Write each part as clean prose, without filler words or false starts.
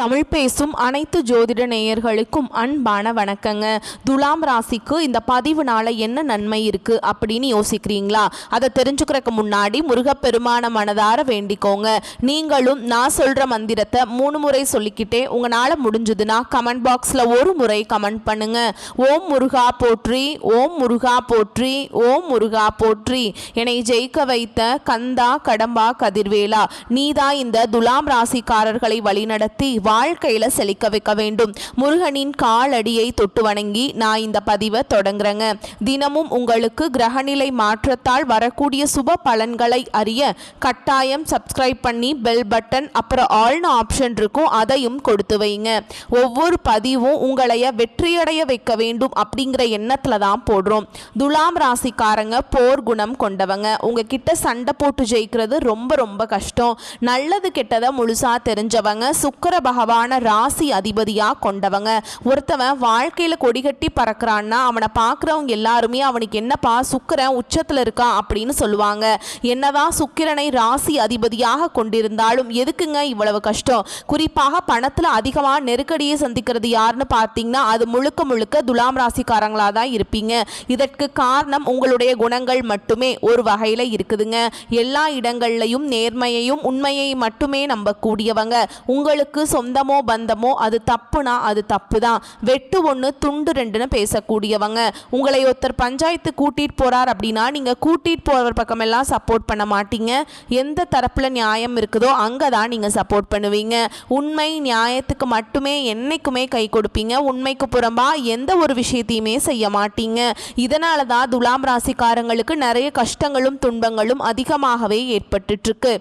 தமிழ் பேசும் அனைத்து ஜோதிட நேயர்களுக்கும் அன்பான வணக்கங்க. துலாம் ராசிக்கு இந்த பதிவுனால என்ன நன்மை இருக்கு அப்படின்னு யோசிக்கிறீங்களா? அதை தெரிஞ்சுக்கிறதுக்கு முன்னாடி முருகப்பெருமான மனதார வேண்டிக்கோங்க. நீங்களும் நான் சொல்ற மந்திரத்தை 3 முறை சொல்லிக்கிட்டே உங்களால முடிஞ்சதுன்னா கமெண்ட் பாக்ஸ்ல ஒரு முறை கமெண்ட் பண்ணுங்க. ஓம் முருகா போற்றி, ஓம் முருகா போற்றி, ஓம் முருகா போற்றி. என்னை ஜெயிக்க வைத்த கந்தா கடம்பா கதிர்வேலா, நீதான் இந்த துலாம் ராசிக்காரர்களை வழிநடத்தி வாழ்க்கையில செழிக்க வைக்க வேண்டும். முருகனின் காலடியை தொட்டு வணங்கி நான் இந்த பதிவை தொடங்குறேங்க. தினமும் உங்களுக்கு கிரகநிலை மாற்றத்தால் வரக்கூடிய சுப பலன்களை அறிய கட்டாயம் சப்ஸ்கிரைப் பண்ணி பெல் பட்டன் அப்புறம் ஆல்னு ஆப்ஷன் இருக்கும், அதையும் கொடுத்து வைங்க. ஒவ்வொரு பதிவும் உங்களைய வெற்றியடைய வைக்க வேண்டும் அப்படிங்கிற எண்ணத்துல தான் போடுறோம். துலாம் ராசிக்காரங்க போர் குணம் கொண்டவங்க. உங்ககிட்ட சண்டை போட்டு ஜெயிக்கிறது ரொம்ப ரொம்ப கஷ்டம். நல்லது கெட்டதை முழுசா தெரிஞ்சவங்க. சுக்கிர பகவான ராசி அதிபதியா கொண்டவங்க. ஒருத்தவன் வாழ்க்கையில கொடிகட்டி பறக்கிறான்னா அவனை பார்க்குறவங்க எல்லாருமே அவனுக்கு என்னப்பா சுக்கிரன் உச்சத்துல இருக்கான் அப்படின்னு சொல்லுவாங்க. என்னதான் சுக்கிரனை ராசி அதிபதியாக கொண்டிருந்தாலும் எதுக்குங்க இவ்வளவு கஷ்டம்? குறிப்பாக பணத்துல அதிகமா நெருக்கடியை சந்திக்கிறது யாருன்னு பார்த்தீங்கன்னா அது முழுக்க முழுக்க துலாம் ராசிக்காரங்களா தான் இருப்பீங்க. இதற்கு காரணம் உங்களுடைய குணங்கள் மட்டுமே ஒரு வகையில இருக்குதுங்க. எல்லா இடங்கள்லையும் நேர்மையையும் உண்மையை மட்டுமே நம்பக்கூடியவங்க. உங்களுக்கு சொந்தமோ பந்தமோ அது தப்புனா அது தப்பு தான். வெட்டு ஒன்று துண்டு ரெண்டுன்னு பேசக்கூடியவங்க. உங்களை ஒருத்தர் பஞ்சாயத்து கூட்டிட்டு போறார் அப்படின்னா நீங்க கூட்டிட்டு போறவர் பக்கமெல்லாம் சப்போர்ட் பண்ண மாட்டீங்க. எந்த தரப்புல நியாயம் இருக்குதோ அங்கதான் நீங்க சப்போர்ட் பண்ணுவீங்க. உண்மை நியாயத்துக்கு மட்டுமே என்னைக்குமே கை கொடுப்பீங்க. உண்மைக்கு புறம்பா எந்த ஒரு விஷயத்தையுமே செய்ய மாட்டீங்க. இதனால தான் துலாம் ராசிக்காரங்களுக்கு நிறைய கஷ்டங்களும் துன்பங்களும் அதிகமாகவே ஏற்பட்டு இருக்கு.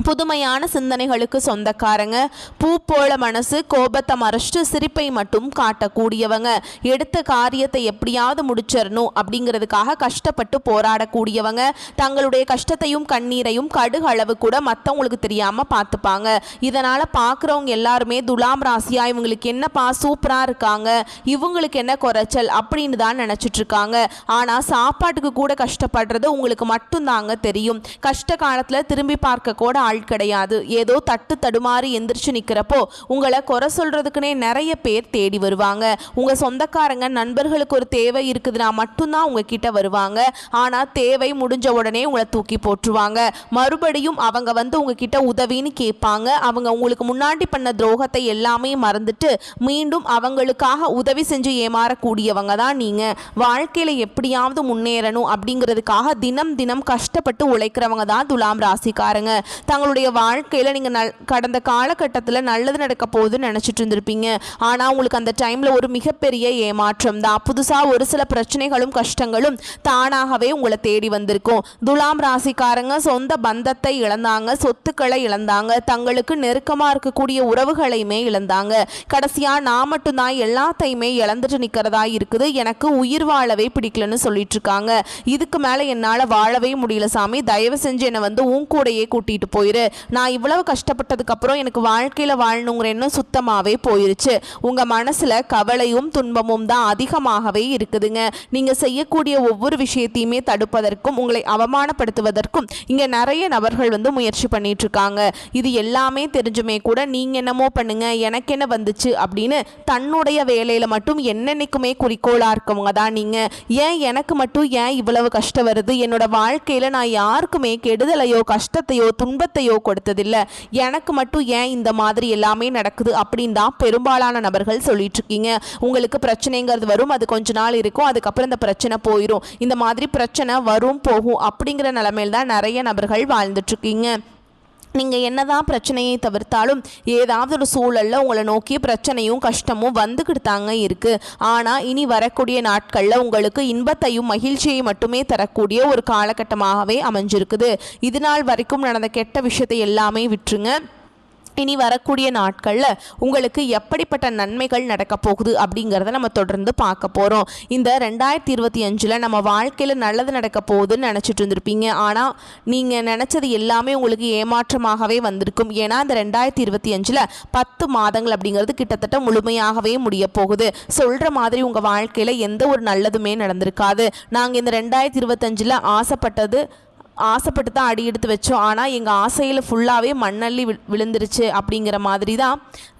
புதுமையான சிந்தனைகளுக்கு சொந்தக்காரங்க. பூ போல மனசு, கோபத்தை மறைச்சிட்டு சிரிப்பை மட்டும் காட்டக்கூடியவங்க. எடுத்த காரியத்தை எப்படியாவது முடிச்சிடணும் அப்படிங்கிறதுக்காக கஷ்டப்பட்டு போராடக்கூடியவங்க. தங்களுடைய கஷ்டத்தையும் கண்ணீரையும் கடுகு அளவு கூட மற்றவங்களுக்கு தெரியாம பார்த்துப்பாங்க. இதனால பார்க்குறவங்க எல்லாருமே துலாம் ராசியா இவங்களுக்கு என்னப்பா சூப்பரா இருக்காங்க, இவங்களுக்கு என்ன குறைச்சல் அப்படின்னு தான் நினைச்சிட்டு இருக்காங்க. ஆனா சாப்பாட்டுக்கு கூட கஷ்டப்படுறது உங்களுக்கு மட்டும்தாங்க தெரியும். கஷ்ட காலத்துல திரும்பி பார்க்க கூட ஆள் கிடையாது. ஏதோ தட்டு தடுமாறி எந்திரிச்சு நிக்கிறப்போ உங்களை குறை சொல்றதுக்குனே நிறைய பேர் தேடி வருவாங்க. உங்க சொந்தக்காரங்க நண்பர்களுக்கு ஒரு தேவை இருக்குதுன்னா மட்டும்தான் உங்ககிட்ட வருவாங்க. ஆனா தேவை முடிஞ்ச உடனே உங்களை தூக்கி போட்டுருவாங்க. மறுபடியும் அவங்க வந்து உங்ககிட்ட உதவின்னு கேட்பாங்க. அவங்க உங்களுக்கு முன்னாடி பண்ண துரோகத்தை எல்லாமே மறந்துட்டு மீண்டும் அவங்களுக்காக உதவி செஞ்சு ஏமாறக்கூடியவங்க தான் நீங்க. வாழ்க்கையில எப்படியாவது முன்னேறணும் அப்படிங்கிறதுக்காக தினம் தினம் கஷ்டப்பட்டு உழைக்கிறவங்க தான் துலாம் ராசிக்காரங்க. தங்களுடைய வாழ்க்கையில் நீங்கள் கடந்த காலகட்டத்தில் நல்லது நடக்க போகுதுன்னு நினச்சிட்டு இருந்திருப்பீங்க. ஆனால் உங்களுக்கு அந்த டைமில் ஒரு மிகப்பெரிய ஏமாற்றம் தான். புதுசாக ஒரு சில பிரச்சனைகளும் கஷ்டங்களும் தானாகவே உங்களை தேடி வந்திருக்கும். துலாம் ராசிக்காரங்க சொந்த பந்தத்தை இழந்தாங்க, சொத்துக்களை இழந்தாங்க, தங்களுக்கு நெருக்கமாக இருக்கக்கூடிய உறவுகளையுமே இழந்தாங்க. கடைசியாக நான் மட்டும்தான் எல்லாத்தையுமே இழந்துட்டு நிற்கிறதா இருக்குது, எனக்கு உயிர் வாழவே பிடிக்கலன்னு சொல்லிட்டு இருக்காங்க. இதுக்கு மேலே என்னால் வாழவே முடியல சாமி, தயவு செஞ்சு என்னை வந்து உன் கூடையே கூட்டிகிட்டு போயிரு. நான் இவ்வளவு கஷ்டப்பட்டதுக்கு அப்புறம் எனக்கு வாழ்க்கையில வாழணுங்கிற எண்ணம் சுத்தமாவே போயிருச்சு. உங்க மனசுல கவலையும் துன்பமும் தான் அதிகமாகவே இருக்குதுங்க. நீங்க செய்யக்கூடிய ஒவ்வொரு விஷயத்தையுமே தடுப்பதற்கும் உங்களை அவமானப்படுத்துவதற்கும் இங்க நிறைய நபர்கள் வந்து முயற்சி பண்ணிட்டு இருக்காங்க. இது எல்லாமே தெரிஞ்சுமே கூட நீங்க என்னமோ பண்ணுங்க எனக்கு என்ன வந்துச்சு அப்படின்னு தன்னுடைய வேலையில மட்டும் என்னென்னைக்குமே குறிக்கோளா இருக்கவங்க தான் நீங்க. ஏன் எனக்கு மட்டும் ஏன் இவ்வளவு கஷ்டம் வருது, என்னோட வாழ்க்கையில நான் யாருக்குமே கெடுதலையோ கஷ்டத்தையோ துன்பத்தையோ கொடுத்ததில்லை, எனக்கு மட்டும் ஏன் இந்த மாதிரி எல்லாமே நடக்குது அப்படின்னு தான் பெரும்பாலான நபர்கள் சொல்லிட்டு இருக்கீங்க. உங்களுக்கு பிரச்சனைங்கிறது வரும், அது கொஞ்ச நாள் இருக்கும், அதுக்கப்புறம் இந்த பிரச்சனை போயிடும். இந்த மாதிரி பிரச்சனை வரும் போகும் அப்படிங்கிற நிலைமையில் தான் நிறைய நபர்கள் வாழ்ந்துட்டு இருக்கீங்க. நீங்கள் என்னதான் பிரச்சனையை தவிர்த்தாலும் ஏதாவது ஒரு சூழலில் உங்களை நோக்கி பிரச்சனையும் கஷ்டமும் வந்துக்கிட்டு தாங்க இருக்குது. ஆனால் இனி வரக்கூடிய நாட்களில் உங்களுக்கு இன்பத்தையும் மகிழ்ச்சியை மட்டுமே தரக்கூடிய ஒரு காலகட்டமாகவே அமைஞ்சிருக்குது. இது நாள் வரைக்கும் நடந்த கெட்ட விஷயத்தை எல்லாமே விட்டுருங்க. இனி வரக்கூடிய நாட்களில் உங்களுக்கு எப்படிப்பட்ட நன்மைகள் நடக்க போகுது அப்படிங்கிறத நம்ம தொடர்ந்து பார்க்க போகிறோம். இந்த 2025 நம்ம வாழ்க்கையில் நல்லது நடக்க போகுதுன்னு நினச்சிட்டு இருந்திருப்பீங்க. ஆனால் நீங்கள் நினச்சது எல்லாமே உங்களுக்கு ஏமாற்றமாகவே வந்திருக்கும். ஏன்னா இந்த 2025 10 மாதங்கள் அப்படிங்கிறது கிட்டத்தட்ட முழுமையாகவே முடிய போகுது. சொல்கிற மாதிரி உங்கள் வாழ்க்கையில் எந்த ஒரு நல்லதுமே நடந்திருக்காது. நாங்கள் இந்த 2025 ஆசைப்பட்டது ஆசைப்பட்டு தான் அடி எடுத்து வச்சோம், ஆனால் எங்கள் ஆசையில் ஃபுல்லாகவே மண்ணள்ளி விழுந்துருச்சு அப்படிங்கிற மாதிரி தான்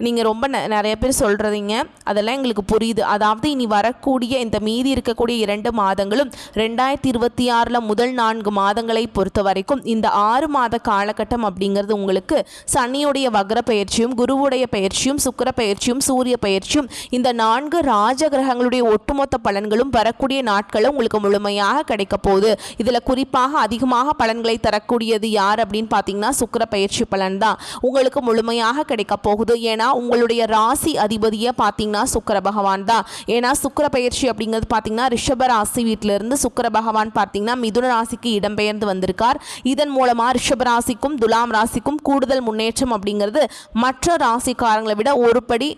நீங்கள் ரொம்ப நிறைய பேர் சொல்கிறீங்க. அதெல்லாம் எங்களுக்கு புரியுது. அதாவது இனி வரக்கூடிய இந்த மீதி இருக்கக்கூடிய 2 மாதங்களும் 2026 முதல் 4 மாதங்களை பொறுத்த வரைக்கும் இந்த 6 மாத காலகட்டம் அப்படிங்கிறது உங்களுக்கு சனியுடைய வக்ர பயிற்சியும், குருவுடைய பயிற்சியும், சுக்கிர பயிற்சியும், சூரிய பயிற்சியும், இந்த 4 ராஜ கிரகங்களுடைய ஒட்டுமொத்த பலன்களும் வரக்கூடிய நாட்களும் உங்களுக்கு முழுமையாக கிடைக்க போகுது. இதில் குறிப்பாக அதிகமாக பலன்களை தரக்கூடியது யார் அப்படின்னு பார்த்தீங்கன்னா சுக்கிர பயிற்சி பலன் தான் உங்களுக்கு முழுமையாக கிடைக்க போகுது. ஏன்னா உங்களுடைய ராசி அதிபதியை பார்த்தீங்கன்னா சுக்கிர பகவான் தான். ஏன்னா சுக்கிர பயிற்சி அப்படிங்கிறது பார்த்தீங்கன்னா ரிஷப ராசி வீட்டிலிருந்து சுக்கிர பகவான் பார்த்தீங்கன்னா மிதுன ராசிக்கு இடம்பெயர்ந்து வந்திருக்கார். இதன் மூலமாக ரிஷப ராசிக்கும் துலாம் ராசிக்கும் கூடுதல் முன்னேற்றம் அப்படிங்கிறது மற்ற ராசிக்காரங்களை விட ஒரு படி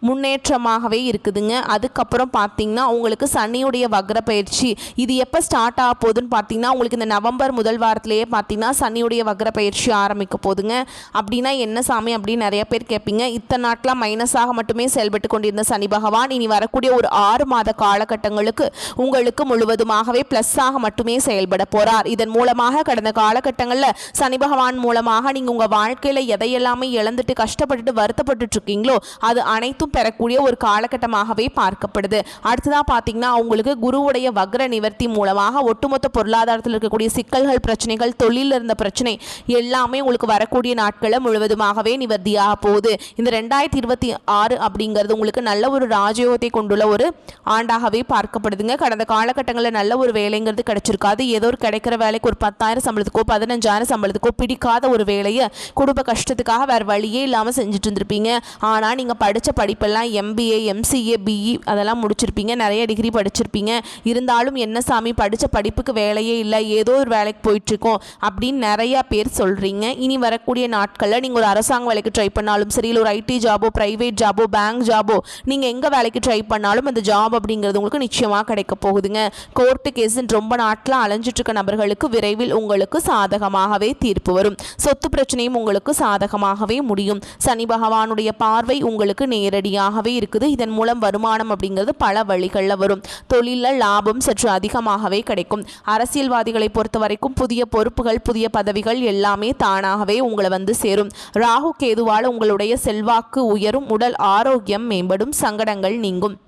முன்னேற்றமாகவே இருக்குதுங்க. அதுக்கப்புறம் பார்த்தீங்கன்னா உங்களுக்கு சனியுடைய வக்ர பயிற்சி இது எப்போ ஸ்டார்ட் ஆக போகுதுன்னு பார்த்தீங்கன்னா உங்களுக்கு இந்த நவம்பர் முதல் வாரத்திலேயே பார்த்தீங்கன்னா சனியுடைய வக்ர பயிற்சி ஆரம்பிக்க போகுதுங்க. அப்படின்னா என்ன சாமி அப்படின்னு நிறைய பேர் கேட்பீங்க. இத்தனை நாட்களாக மைனஸாக மட்டுமே செயல்பட்டு கொண்டிருந்த சனி பகவான் இனி வரக்கூடிய ஒரு 6 மாத காலகட்டங்களுக்கு உங்களுக்கு முழுவதுமாகவே ப்ளஸ்ஸாக மட்டுமே செயல்பட போகிறார். இதன் மூலமாக கடந்த காலகட்டங்களில் சனி பகவான் மூலமாக நீங்கள் உங்கள் வாழ்க்கையில் எதையெல்லாமே இழந்துட்டு கஷ்டப்பட்டுட்டு வருத்தப்பட்டு இருக்கீங்களோ அது அனைத்தும் பெறக்கூடிய ஒரு காலகட்டமாகவே பார்க்கப்படுது. அடுத்ததாக பார்த்தீங்கன்னா உங்களுக்கு குருவுடைய வக்ர நிவர்த்தி மூலமாக ஒட்டுமொத்த பொருளாதாரத்தில் இருக்கக்கூடிய சிக்கல்கள், பிரச்சனைகள், தொழிலில் இருந்த பிரச்சனை எல்லாமே உங்களுக்கு வரக்கூடிய நாட்களில் முழுவதுமாகவே நிவர்த்தியாக போகுது. இந்த 2026 அப்படிங்கிறது உங்களுக்கு நல்ல ஒரு ராஜயோகத்தை கொண்டுள்ள ஒரு ஆண்டாகவே பார்க்கப்படுதுங்க. கடந்த காலகட்டங்களில் நல்ல ஒரு வேலைங்கிறது கிடைச்சிருக்காது. ஏதோ ஒரு கிடைக்கிற வேலைக்கு ஒரு 10,000 சம்பளத்துக்கோ 15,000 சம்பளத்துக்கோ பிடிக்காத ஒரு வேலையை குடும்ப கஷ்டத்துக்காக வேறு வழியே இல்லாமல் செஞ்சுட்டு இருந்திருப்பீங்க. ஆனால் நீங்கள் படித்த படிப்பெல்லாம் MBA, MCA, BE அதெல்லாம் முடிச்சிருப்பீங்க, நிறைய டிகிரி படிச்சிருப்பீங்க. இருந்தாலும் என்ன சாமி படித்த படிப்புக்கு வேலையே இல்லை, ஏதோ ஒரு வேலைக்கு போயிட்டுருக்கோம் அப்படின்னு நிறையா பேர் சொல்கிறீங்க. இனி வரக்கூடிய நாட்களில் நீங்கள் ஒரு அரசாங்க வேலைக்கு ட்ரை பண்ணாலும் சரி, இல்லை ஒரு IT ஜாபோ, ப்ரைவேட் ஜாபோ, பேங்க் ஜாபோ, நீங்கள் எங்கே வேலைக்கு ட்ரை பண்ணாலும் அந்த ஜாப் அப்படிங்கிறது உங்களுக்கு நிச்சயமாக கிடைக்க போகுதுங்க. கோர்ட்டு கேஸுன்னு ரொம்ப நாட்டில் அலைஞ்சிட்ருக்க நபர்களுக்கு விரைவில் உங்களுக்கு சாதகமாகவே தீர்ப்பு வரும். சொத்து பிரச்சனையும் உங்களுக்கு சாதகமாகவே முடியும். சனி பகவானுடைய பார்வை உங்களுக்கு நேரடியாகவே இருக்குது. இதன் மூலம் வருமானம் அப்படிங்கிறது பல வழிகளில் வரும். தொழிலில் லாபம் சற்று அதிகமாகவே கிடைக்கும். அரசியல்வாதிகளை பொறுத்த வரைக்கும் புதிய பொறுப்புகள், புதிய பதவிகள் எல்லாமே தானாகவே உங்களை வந்து சேரும். ராகு கேதுவால் உங்களுடைய செல்வாக்கு உயரும், உடல் ஆரோக்கியம் மேம்படும், சங்கடங்கள் நீங்கும்.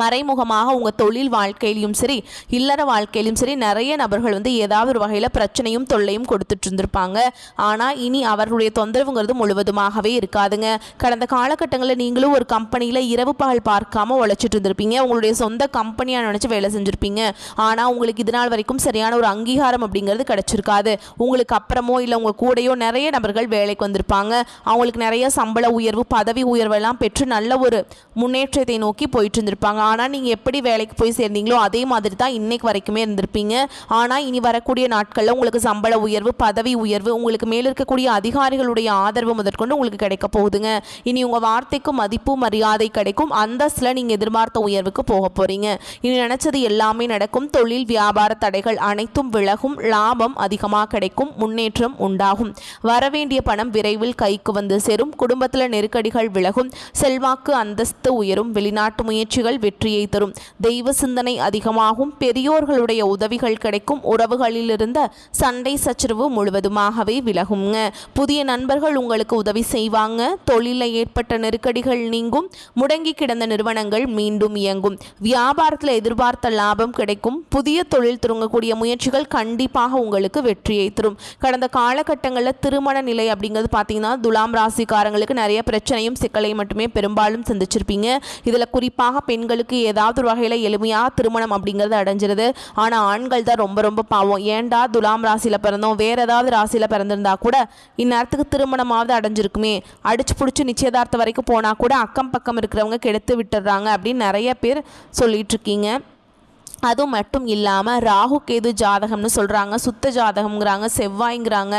மறைமுகமாக உங்கள் தொழில் வாழ்க்கையிலும் சரி, இல்லற வாழ்க்கையிலும் சரி நிறைய நபர்கள் வந்து ஏதாவது ஒரு வகையில் பிரச்சனையும் தொல்லையும் கொடுத்துட்டு இருந்திருப்பாங்க. ஆனால் இனி அவர்களுடைய தொந்தரவுங்கிறது முழுவதுமாகவே இருக்காதுங்க. கடந்த காலகட்டங்களில் நீங்களும் ஒரு கம்பெனியில் இரவு பகல் பார்க்காம உழைச்சிட்டு இருந்திருப்பீங்க. உங்களுடைய சொந்த கம்பெனியாக நினச்சி வேலை செஞ்சுருப்பீங்க. ஆனால் உங்களுக்கு இது நாள் வரைக்கும் சரியான ஒரு அங்கீகாரம் அப்படிங்கிறது கிடச்சிருக்காது. உங்களுக்கு அப்புறமோ இல்லை உங்கள் கூடையோ நிறைய நபர்கள் வேலைக்கு வந்திருப்பாங்க. அவங்களுக்கு நிறைய சம்பள உயர்வு, பதவி உயர்வெல்லாம் பெற்று நல்ல ஒரு முன்னேற்றத்தை நோக்கி போயிட்டு இருந்திருப்பாங்க. ஆனால் நீங்கள் எப்படி வேலைக்கு போய் சேர்ந்தீங்களோ அதே மாதிரி தான் இன்னைக்கு வரைக்குமே இருந்திருப்பீங்க. ஆனால் இனி வரக்கூடிய நாட்களில் உங்களுக்கு சம்பள உயர்வு, பதவி உயர்வு, உங்களுக்கு மேலே இருக்கக்கூடிய அதிகாரிகளுடைய ஆதரவு முதற்கொண்டு உங்களுக்கு கிடைக்க போகுதுங்க. இனி உங்கள் வார்த்தைக்கு மதிப்பு மரியாதை கிடைக்கும். அந்தஸ்தில் நீங்கள் எதிர்பார்த்த உயர்வுக்கு போக போகிறீங்க. இனி நினச்சது எல்லாமே நடக்கும். தொழில் வியாபார தடைகள் அனைத்தும் விலகும். லாபம் அதிகமாக கிடைக்கும். முன்னேற்றம் உண்டாகும். வரவேண்டிய பணம் விரைவில் கைக்கு வந்து சேரும். குடும்பத்தில் நெருக்கடிகள் விலகும். செல்வாக்கு அந்தஸ்து உயரும். வெளிநாட்டு முயற்சிகள் வெற்றியை தரும். தெய்வ சிந்தனை அதிகமாகும். பெரியோர்களுடைய உதவிகள் கிடைக்கும். உறவுகளில் இருந்த சண்டை சச்சரவு முழுவதுமாகவே விலகுங்க. புதிய நண்பர்கள் உங்களுக்கு உதவி செய்வாங்க. தொழிலில் ஏற்பட்ட நெருக்கடிகள் நீங்கும். முடங்கி கிடந்த நிறுவனங்கள் மீண்டும் இயங்கும். வியாபாரத்தில் எதிர்பார்த்த லாபம் கிடைக்கும். புதிய தொழில் தொடங்கக்கூடிய முயற்சிகள் கண்டிப்பாக உங்களுக்கு வெற்றியை தரும். கடந்த காலகட்டங்களில் திருமண நிலை அப்படிங்கிறது பார்த்தீங்கன்னா துலாம் ராசிக்காரங்களுக்கு நிறைய பிரச்சனையும் சிக்கலையும் மட்டுமே பெரும்பாலும் சந்திச்சிருப்பீங்க. இதில் குறிப்பாக பெண்களுக்கு ஏதாவது ஒரு வகையில் எளிமையாக திருமணம் அப்படிங்கிறது அடைஞ்சிருது. ஆனால் ஆண்கள் தான் ரொம்ப ரொம்ப பாவம். ஏண்டா துலாம் ராசியில் பிறந்தோம், வேறு ஏதாவது ராசியில் பிறந்திருந்தா கூட இந்நேரத்துக்கு திருமணமாவது அடைஞ்சிருக்குமே, அடிச்சு பிடிச்சி நிச்சயதார்த்தம் வரைக்கும் போனால் கூட அக்கம் பக்கம் இருக்கிறவங்க கெடுத்து விட்டுடுறாங்க அப்படின்னு நிறைய பேர் சொல்லிட்டு இருக்கீங்க. அது மட்டும் இல்லாமல் ராகு கேது ஜாதகம்னு சொல்கிறாங்க, சுத்த ஜாதகம்ங்கிறாங்க, செவ்வாய்ங்கிறாங்க.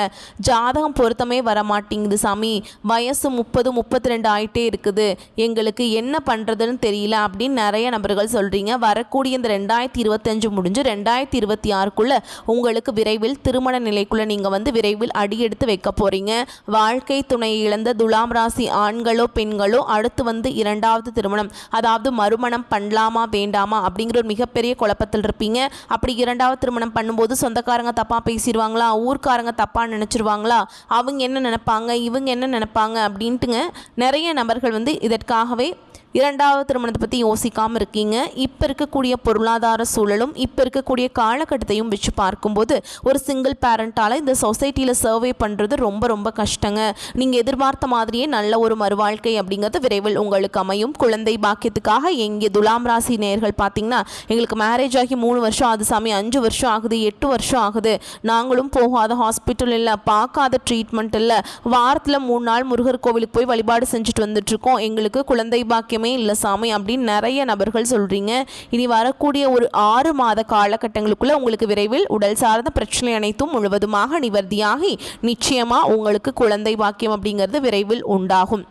ஜாதகம் பொருத்தமே வரமாட்டேங்குது சாமி, வயசு 30-32 ஆகிட்டே இருக்குது, எங்களுக்கு என்ன பண்ணுறதுன்னு தெரியல அப்படின்னு நிறைய நபர்கள் சொல்கிறீங்க. வரக்கூடிய இந்த 2025 முடிஞ்சு 2026க்குள்ளே உங்களுக்கு விரைவில் திருமண நிலைக்குள்ளே நீங்கள் வந்து விரைவில் அடியெடுத்து வைக்க போகிறீங்க. வாழ்க்கை துணையை இழந்த துலாம் ராசி ஆண்களோ பெண்களோ அடுத்து வந்து 2வது திருமணம், அதாவது மறுமணம் பண்ணலாமா வேண்டாமா அப்படிங்கிற ஒரு மிகப்பெரிய குழப்பத்தில் இருப்பீங்க. அப்படி இரண்டாவது திருமணம் பண்ணும்போது சொந்தக்காரங்க தப்பாக பேசிடுவாங்களா, ஊர்க்காரங்க தப்பாக நினச்சிருவாங்களா, அவங்க என்ன நினைப்பாங்க, இவங்க என்ன நினைப்பாங்க அப்படின்ட்டுங்க நிறைய நபர்கள் வந்து இதற்காகவே இரண்டாவது திருமணத்தை பற்றி யோசிக்காமல் இருக்கீங்க. இப்போ இருக்கக்கூடிய பொருளாதார சூழலும் இப்போ இருக்கக்கூடிய காலகட்டத்தையும் வச்சு பார்க்கும்போது ஒரு சிங்கிள் பேரண்ட்டால் இந்த சொசைட்டியில் சர்வே பண்ணுறது ரொம்ப ரொம்ப கஷ்டங்க. நீங்கள் எதிர்பார்த்த மாதிரியே நல்ல ஒரு மறுவாழ்க்கை அப்படிங்கிறது விரைவில் உங்களுக்கு அமையும். குழந்தை பாக்கியத்துக்காக எங்கே துலாம் ராசி நேயர்கள் பார்த்தீங்கன்னா, எங்களுக்கு மேரேஜ் ஆகி 3 வருஷம் ஆகுது சாமி, 5 வருஷம் ஆகுது, 8 வருஷம் ஆகுது, நாங்களும் போகாத ஹாஸ்பிட்டல் இல்லை, பார்க்காத ட்ரீட்மெண்ட் இல்லை, வாரத்தில் 3 நாள் முருகர் கோவிலுக்கு போய் வழிபாடு செஞ்சுட்டு வந்துட்டுருக்கோம், எங்களுக்கு குழந்தை பாக்கியம் இல்லை சாமி அப்படின்னு நிறைய நபர்கள் சொல்றீங்க. இனி வரக்கூடிய ஒரு 6 மாத காலகட்டங்களுக்குள்ள உங்களுக்கு விரைவில் உடல் சார்ந்த பிரச்சனை அனைத்தும் முழுவதுமாக நிவர்த்தியாகி நிச்சயமா உங்களுக்கு குழந்தை பாக்கியம் அப்படிங்கிறது விரைவில் உண்டாகும்.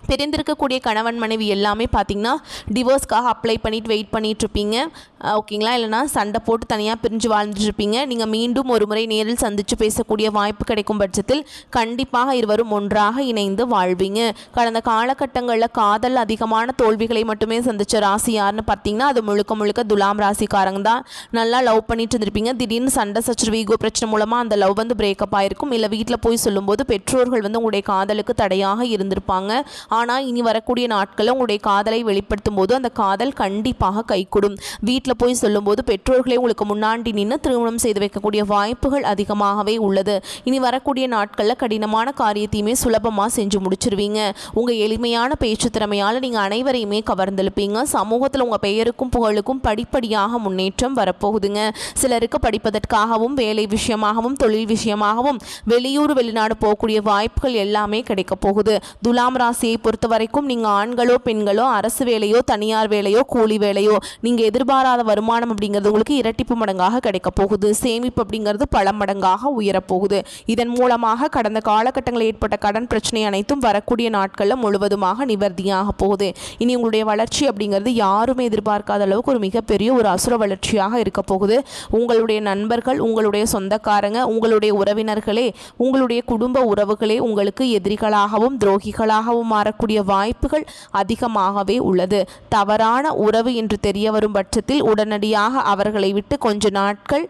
பிரிந்திருக்கக்கூடிய கணவன் மனைவி எல்லாமே பார்த்திங்கன்னா டிவோர்ஸ்க்காக அப்ளை பண்ணிட்டு வெயிட் பண்ணிகிட்ருப்பீங்க, ஓகேங்களா? இல்லைனா சண்டை போட்டு தனியாக பிரிஞ்சு வாழ்ந்துட்டுருப்பீங்க. நீங்கள் மீண்டும் ஒரு முறை நேரில் சந்தித்து பேசக்கூடிய வாய்ப்பு கிடைக்கும் பட்சத்தில் கண்டிப்பாக இருவரும் ஒன்றாக இணைந்து வாழ்வீங்க. கடந்த காலகட்டங்களில் காதல் அதிகமான தோல்விகளை மட்டுமே சந்தித்த ராசி யாருன்னு பார்த்தீங்கன்னா அது முழுக்க முழுக்க துலாம் ராசிக்காரங்க தான். நல்லா லவ் பண்ணிட்டு இருந்திருப்பீங்க, திடீர்னு சண்டை சச்சரவு ஈகோ பிரச்சனை மூலமாக அந்த லவ் வந்து பிரேக்கப் ஆகிருக்கும். இல்லை வீட்டில் போய் சொல்லும்போது பெற்றோர்கள் வந்து உங்களுடைய காதலுக்கு தடையாக இருந்திருப்பாங்க. ஆனால் இனி வரக்கூடிய நாட்களில் உங்களுடைய காதலை வெளிப்படுத்தும் போது அந்த காதல் கண்டிப்பாக கைகூடும். வீட்டில் போய் சொல்லும்போது பெற்றோர்களே உங்களுக்கு முன்னாடி நின்று திருமணம் செய்து வைக்கக்கூடிய வாய்ப்புகள் அதிகமாகவே உள்ளது. இனி வரக்கூடிய நாட்களில் கடினமான காரியத்தையுமே சுலபமாக செஞ்சு முடிச்சிருவீங்க. உங்கள் எளிமையான பேச்சு திறமையால் நீங்கள் அனைவரையுமே கவர்ந்தெழுப்பீங்க. சமூகத்தில் உங்கள் பெயருக்கும் புகழுக்கும் படிப்படியாக முன்னேற்றம் வரப்போகுதுங்க. சிலருக்கு படிப்பதற்காகவும் வேலை விஷயமாகவும் தொழில் விஷயமாகவும் வெளியூர் வெளிநாடு போகக்கூடிய வாய்ப்புகள் எல்லாமே கிடைக்க போகுது. துலாம் ராசியை பொறுத்த வரைக்கும் நீங்கள் ஆண்களோ பெண்களோ அரசு வேலையோ தனியார் வேலையோ கூலி வேலையோ நீங்கள் எதிர்பாராத வருமானம் அப்படிங்கிறது உங்களுக்கு இரட்டிப்பு மடங்காக கிடைக்க போகுது. சேமிப்பு அப்படிங்கிறது பல மடங்காக உயரப்போகுது. இதன் மூலமாக கடந்த காலகட்டங்களில் ஏற்பட்ட கடன் பிரச்சனை அனைத்தும் வரக்கூடிய நாட்களில் முழுவதுமாக நிவர்த்தியாக போகுது. இனி உங்களுடைய வளர்ச்சி அப்படிங்கிறது யாருமே எதிர்பார்க்காத அளவுக்கு ஒரு மிகப்பெரிய ஒரு அசுர வளர்ச்சியாக இருக்க போகுது. உங்களுடைய நண்பர்கள், உங்களுடைய சொந்தக்காரங்க, உங்களுடைய உறவினர்களே, உங்களுடைய குடும்ப உறவுகளே உங்களுக்கு எதிரிகளாகவும் துரோகிகளாகவும் மாறக்கூடிய வாய்ப்புகள் அதிகமாகவே உள்ளது. தவறான உறவு என்று தெரிய வரும் பட்சத்தில் உடனடியாக அவர்களை விட்டு கொஞ்ச நாட்கள்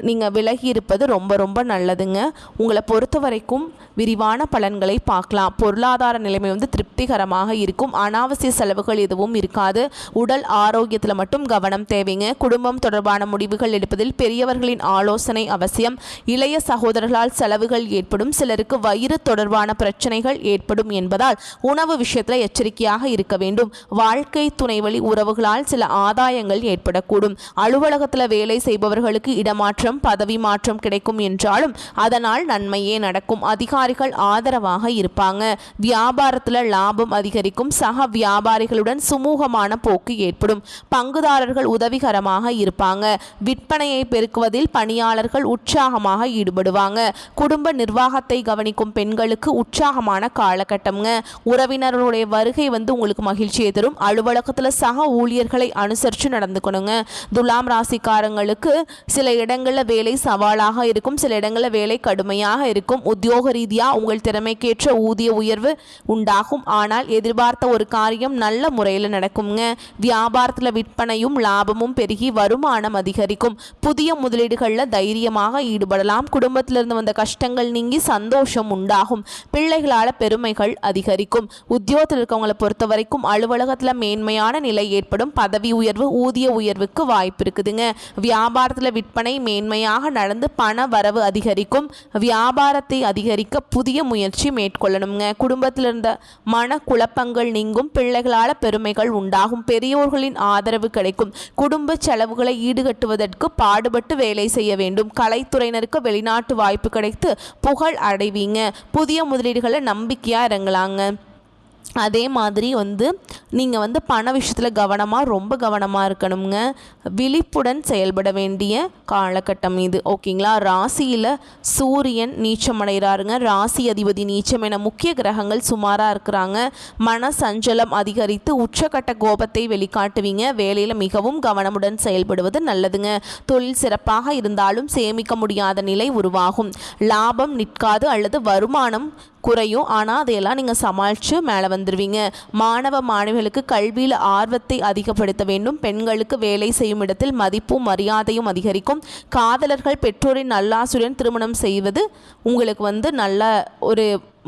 நீங்கள் விலகி இருப்பது ரொம்ப ரொம்ப நல்லதுங்க. உங்களை பொறுத்த வரைக்கும் விரிவான பலன்களை பார்க்கலாம். பொருளாதார நிலைமை வந்து திருப்திகரமாக இருக்கும். அனாவசிய செலவுகள் எதுவும் இருக்காது. உடல் ஆரோக்கியத்தில் மட்டும் கவனம் தேவைங்க. குடும்பம் தொடர்பான முடிவுகள் எடுப்பதில் பெரியவர்களின் ஆலோசனை அவசியம். இளைய சகோதரர்களால் செலவுகள் ஏற்படும். சிலருக்கு வயிறு தொடர்பான பிரச்சனைகள் ஏற்படும் என்பதால் உணவு விஷயத்தில் எச்சரிக்கையாக இருக்க வேண்டும். வாழ்க்கை துணை வழி உறவுகளால் சில ஆதாயங்கள் ஏற்படக்கூடும். அலுவலகத்தில் வேலை செய்பவர்களுக்கு இடமாற்றம் பதவி மாற்றம் கிடைக்கும் என்றாலும் அதனால் நன்மையே நடக்கும். அதிகாரிகள் ஆதரவாக இருப்பாங்க. வியாபாரத்தில் லாபம் அதிகரிக்கும். சக வியாபாரிகளுடன் சுமூகமான போக்கு ஏற்படும். பங்குதாரர்கள் உதவிகரமாக இருப்பாங்க. விற்பனையை பெருக்குவதில் பணியாளர்கள் உற்சாகமாக ஈடுபடுவாங்க. குடும்ப நிர்வாகத்தை கவனிக்கும் பெண்களுக்கு உற்சாகமான காலகட்டம்ங்க. உறவினர்களுடைய வருகை வந்து உங்களுக்கு மகிழ்ச்சியை தரும். அலுவலகத்தில் சக ஊழியர்களை அனுசரித்து நடந்துக்கணுங்க. துலாம் ராசிக்காரங்களுக்கு சில இடங்கள் வேலை சவாலாக இருக்கும், சில இடங்களில் வேலை கடுமையாக இருக்கும். உத்தியோக ரீதியாக உங்கள் திறமைக்கேற்ற ஊதிய உயர்வு உண்டாகும். ஆனால் எதிர்பார்த்த ஒரு காரியம் நல்ல முறையில் நடக்குங்க. வியாபாரத்தில் விற்பனையும் லாபமும் பெருகி வருமானம் அதிகரிக்கும். புதிய முதலீடுகளில் தைரியமாக ஈடுபடலாம். குடும்பத்திலிருந்து வந்த கஷ்டங்கள் நீங்கி சந்தோஷம் உண்டாகும். பிள்ளைகளால் பெருமைகள் அதிகரிக்கும். உத்தியோகத்தில் இருக்கவங்களை பொறுத்த வரைக்கும் அலுவலகத்தில் மேன்மையான நிலை ஏற்படும். பதவி உயர்வு, ஊதிய உயர்வுக்கு வாய்ப்பு இருக்குதுங்க. வியாபாரத்தில் விற்பனை மேன்மையாக நடந்து பண வரவு அதிகரிக்கும். வியாபாரத்தை அதிகரிக்க புதிய முயற்சி மேற்கொள்ளணுங்க. குடும்பத்தில் இருந்த மன குழப்பங்கள் நீங்கும். பிள்ளைகளால் பெருமைகள் உண்டாகும். பெரியோர்களின் ஆதரவு கிடைக்கும். குடும்ப செலவுகளை ஈடுகட்டுவதற்கு பாடுபட்டு வேலை செய்ய வேண்டும். கலைத்துறையினருக்கு வெளிநாட்டு வாய்ப்பு கிடைத்து புகழ் அடைவீங்க. புதிய முதலீடுகளை நம்பிக்கையாக இறங்கலாங்க. அதே மாதிரி நீங்கள் பண விஷயத்தில் ரொம்ப கவனமாக இருக்கணுங்க. விழிப்புடன் செயல்பட வேண்டிய காலகட்டம் இது, ஓகேங்களா? ராசியில் சூரியன் நீச்சமடைகிறாருங்க. ராசி அதிபதி நீச்சம் என முக்கிய கிரகங்கள் சுமாராக இருக்கிறாங்க. மன சஞ்சலம் அதிகரித்து உச்சக்கட்ட கோபத்தை வெளிக்காட்டுவீங்க. வேலையில் மிகவும் கவனமுடன் செயல்படுவது நல்லதுங்க. தொழில் சிறப்பாக இருந்தாலும் சேமிக்க முடியாத நிலை உருவாகும். லாபம் நிற்காது அல்லது வருமானம் குறையும். ஆனால் அதையெல்லாம் நீங்கள் சமாளித்து மேலே வந்துடுவீங்க. மாணவ மாணவிகளுக்கு கல்வியில் ஆர்வத்தை அதிகப்படுத்த வேண்டும். பெண்களுக்கு வேலை செய்யும் இடத்தில் மதிப்பும் மரியாதையும் அதிகரிக்கும். காதலர்கள் பெற்றோரின் நல்லாசியுடன் திருமணம் செய்வது உங்களுக்கு நல்ல ஒரு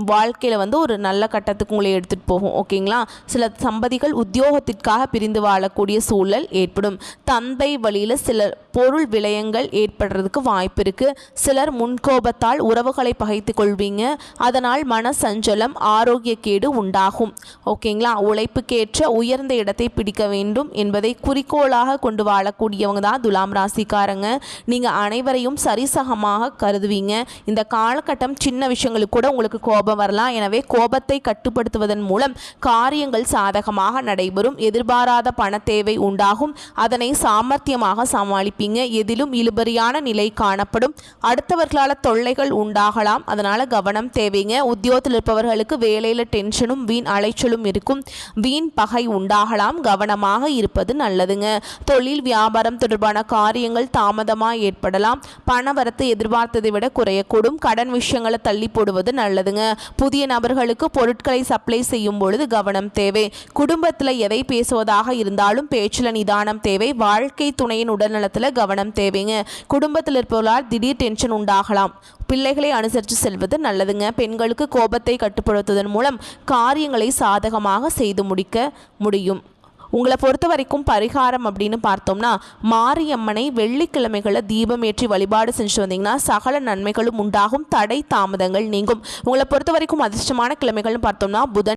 வாழ்க்கையில் ஒரு நல்ல கட்டத்துக்கு உங்களை எடுத்துகிட்டு போகும். ஓகேங்களா. சில தம்பதிகள் உத்தியோகத்திற்காக பிரிந்து வாழக்கூடிய சூழல் ஏற்படும். தந்தை வழியில் சில பொருள் விரயங்கள் ஏற்படுறதுக்கு வாய்ப்பு இருக்குது. சிலர் முன்கோபத்தால் உறவுகளை பகைத்து கொள்வீங்க. அதனால் மன சஞ்சலம் ஆரோக்கியக்கேடு உண்டாகும். ஓகேங்களா. உழைப்புக்கேற்ற உயர்ந்த இடத்தை பிடிக்க வேண்டும் என்பதை குறிக்கோளாக கொண்டு வாழக்கூடியவங்க தான் துலாம் ராசிக்காரங்க. நீங்கள் அனைவரையும் சரிசகமாக கருதுவீங்க. இந்த காலகட்டம் சின்ன விஷயங்களுக்கு கூட உங்களுக்கு கோபம் வரலாம். எனவே கோபத்தை கட்டுப்படுத்துவதன் மூலம் காரியங்கள் சாதகமாக நடைபெறும். எதிர்பாராத பண தேவை உண்டாகும். அதனை சாமர்த்தியமாக சமாளிப்பீங்க. எதிலும் இழுபறியான நிலை காணப்படும். அடுத்தவர்களால் தொல்லைகள் உண்டாகலாம். அதனால கவனம் தேவைங்க. உத்தியோகத்தில் இருப்பவர்களுக்கு வேலையில் டென்ஷனும் வீண் அலைச்சலும் இருக்கும். வீண் பகை உண்டாகலாம். கவனமாக இருப்பது நல்லதுங்க. தொழில் வியாபாரம் தொடர்பான காரியங்கள் தாமதமாக ஏற்படலாம். பணவரத்து எதிர்பார்த்ததை விட குறையக்கூடும். கடன் விஷயங்களை தள்ளி போடுவது நல்லதுங்க. புதிய நபர்களுக்கு பொருட்களை சப்ளை செய்யும் பொழுது கவனம் தேவை. குடும்பத்தில் எதை பேசுவதாக இருந்தாலும் பேச்சில் நிதானம் தேவை. வாழ்க்கை துணையின் உடல்நலத்தில் கவனம் தேவைங்க. குடும்பத்தில் இருப்பவர்களால் திடீர் டென்ஷன் உண்டாகலாம். பிள்ளைகளை அனுசரித்து செல்வது நல்லதுங்க. பெண்களுக்கு கோபத்தை கட்டுப்படுத்துவதன் மூலம் காரியங்களை சாதகமாக செய்து முடிக்க முடியும். உங்களை பொறுத்த வரைக்கும் பரிகாரம் அப்படின்னு பார்த்தோம்னா, மாரியம்மனை வெள்ளிக்கிழமைகளில் தீபம் ஏற்றி வழிபாடு செஞ்சு வந்தீங்கன்னா சகல நன்மைகளும் உண்டாகும். தடை தாமதங்கள் நீங்கும். உங்களை பொறுத்த வரைக்கும் அதிர்ஷ்டமான கிழமைகள்னு பார்த்தோம்னா புதன்,